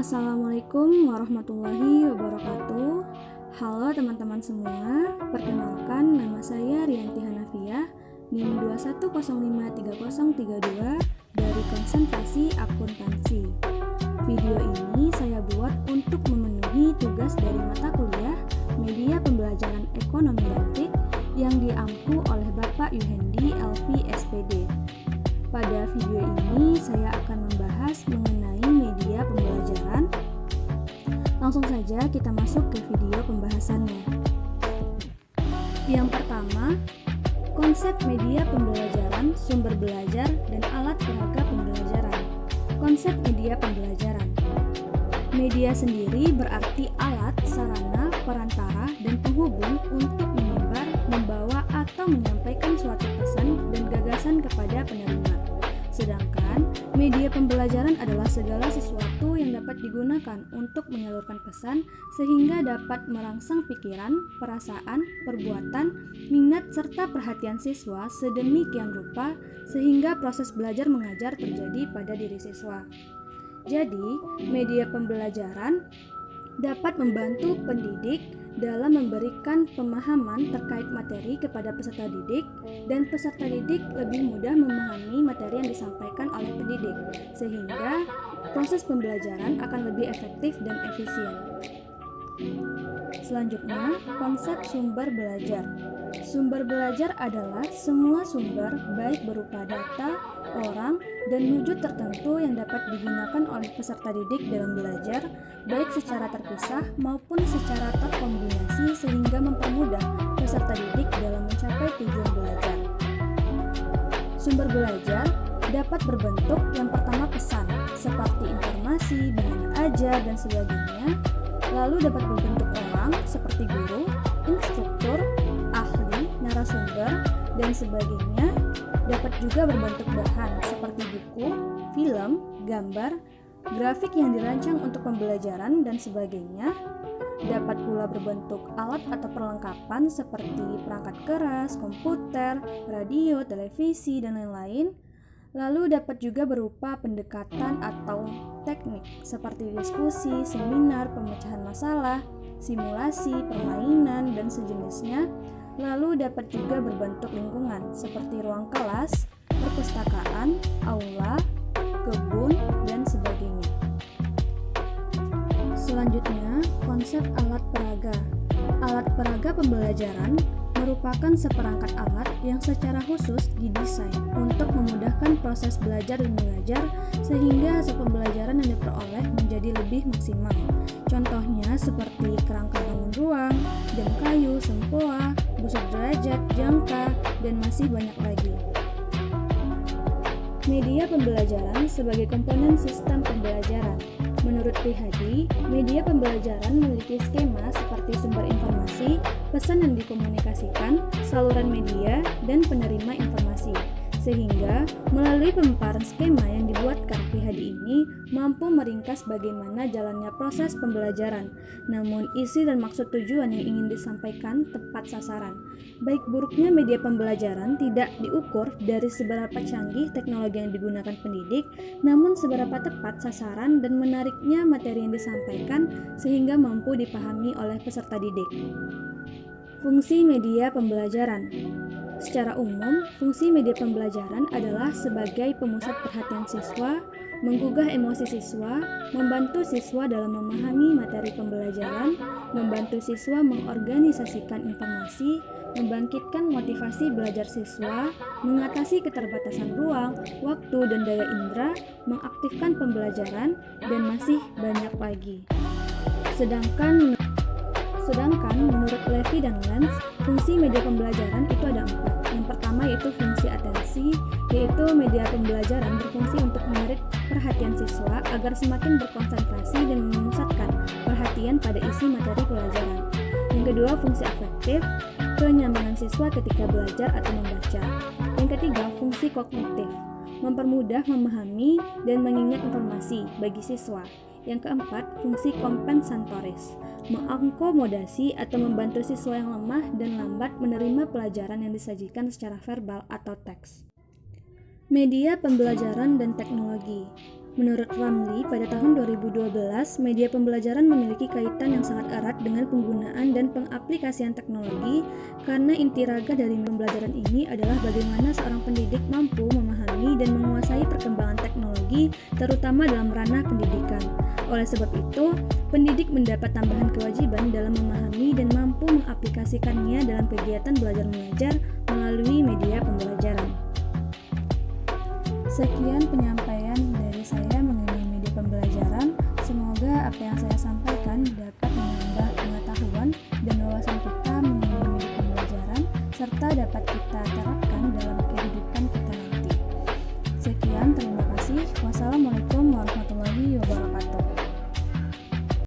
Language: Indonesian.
Assalamualaikum warahmatullahi wabarakatuh. Halo teman-teman semua, perkenalkan nama saya Rianti Hanafiah, NIM 21053032 dari Konsentrasi Akuntansi. Video ini saya buat untuk memenuhi tugas dari mata kuliah Media Pembelajaran Ekonomi dan TIK yang diampu oleh Bapak Yuhendi LV SPD. Pada video ini saya akan membahas mengenai media pembelajaran. Langsung saja kita masuk ke video pembahasannya. Yang pertama, konsep media pembelajaran, sumber belajar, dan alat peraga pembelajaran. Konsep media pembelajaran. Media sendiri berarti alat, sarana, perantara, dan penghubung untuk menyebar, membawa, atau menyampaikan suatu pesan dan gagasan kepada penerima. Sedangkan media pembelajaran adalah segala sesuatu yang dapat digunakan untuk menyalurkan pesan sehingga dapat merangsang pikiran, perasaan, perbuatan, minat, serta perhatian siswa sedemikian rupa sehingga proses belajar mengajar terjadi pada diri siswa. Jadi, media pembelajaran dapat membantu pendidik dalam memberikan pemahaman terkait materi kepada peserta didik, dan peserta didik lebih mudah memahami materi yang disampaikan oleh pendidik, sehingga proses pembelajaran akan lebih efektif dan efisien. Selanjutnya, konsep sumber belajar. Sumber belajar adalah semua sumber baik berupa data, orang, dan wujud tertentu yang dapat digunakan oleh peserta didik dalam belajar, baik secara terpisah maupun secara terkombinasi sehingga mempermudah peserta didik dalam mencapai tujuan belajar. Sumber belajar dapat berbentuk yang pertama pesan, seperti informasi, bahan ajar, dan sebagainya. Lalu dapat berbentuk orang, seperti guru, instruktur, ahli, narasumber, dan sebagainya. Dapat juga berbentuk bahan, seperti buku, film, gambar, grafik yang dirancang untuk pembelajaran, dan sebagainya. Dapat pula berbentuk alat atau perlengkapan seperti perangkat keras, komputer, radio, televisi, dan lain-lain. Lalu dapat juga berupa pendekatan atau teknik seperti diskusi, seminar, pemecahan masalah, simulasi, permainan, dan sejenisnya. Lalu dapat juga berbentuk lingkungan seperti ruang kelas, perpustakaan, aula, kebun, dan sebagainya. Selanjutnya, konsep alat peraga. Alat peraga pembelajaran merupakan seperangkat alat yang secara khusus didesain untuk memudahkan proses belajar dan mengajar sehingga hasil pembelajaran yang diperoleh menjadi lebih maksimal. Contohnya seperti kerangka bangun ruang, jam kayu, sempoa, busur derajat, jangka, dan masih banyak lagi. Media pembelajaran sebagai komponen sistem pembelajaran. Menurut Prihadi, media pembelajaran memiliki skema seperti sumber informasi, pesan yang dikomunikasikan, saluran media, dan penerima informasi. Sehingga, melalui pemaparan skema yang dibuatkan Prihadi ini mampu meringkas bagaimana jalannya proses pembelajaran, namun isi dan maksud tujuan yang ingin disampaikan tepat sasaran. Baik buruknya media pembelajaran tidak diukur dari seberapa canggih teknologi yang digunakan pendidik, namun seberapa tepat sasaran dan menariknya materi yang disampaikan sehingga mampu dipahami oleh peserta didik. Fungsi media pembelajaran. Secara umum, fungsi media pembelajaran adalah sebagai pemusat perhatian siswa, menggugah emosi siswa, membantu siswa dalam memahami materi pembelajaran, membantu siswa mengorganisasikan informasi, membangkitkan motivasi belajar siswa, mengatasi keterbatasan ruang, waktu, dan daya indera, mengaktifkan pembelajaran, dan masih banyak lagi. Sedangkan menurut Levy dan Lenz, fungsi media pembelajaran itu ada 4. Yang pertama yaitu fungsi atensi, yaitu media pembelajaran berfungsi untuk menarik perhatian siswa agar semakin berkonsentrasi dan memusatkan perhatian pada isi materi pelajaran. Yang kedua, fungsi afektif, kenyamanan siswa ketika belajar atau membaca. Yang ketiga, fungsi kognitif, mempermudah memahami dan mengingat informasi bagi siswa. Yang keempat, fungsi kompensatoris, mengakomodasi atau membantu siswa yang lemah dan lambat menerima pelajaran yang disajikan secara verbal atau teks. Media pembelajaran dan teknologi. Menurut Ramli, pada tahun 2012, media pembelajaran memiliki kaitan yang sangat erat dengan penggunaan dan pengaplikasian teknologi karena inti raga dari pembelajaran ini adalah bagaimana seorang pendidik mampu memahami dan menguasai perkembangan teknologi, terutama dalam ranah pendidikan. Oleh sebab itu, pendidik mendapat tambahan kewajiban dalam memahami dan mampu mengaplikasikannya dalam kegiatan belajar mengajar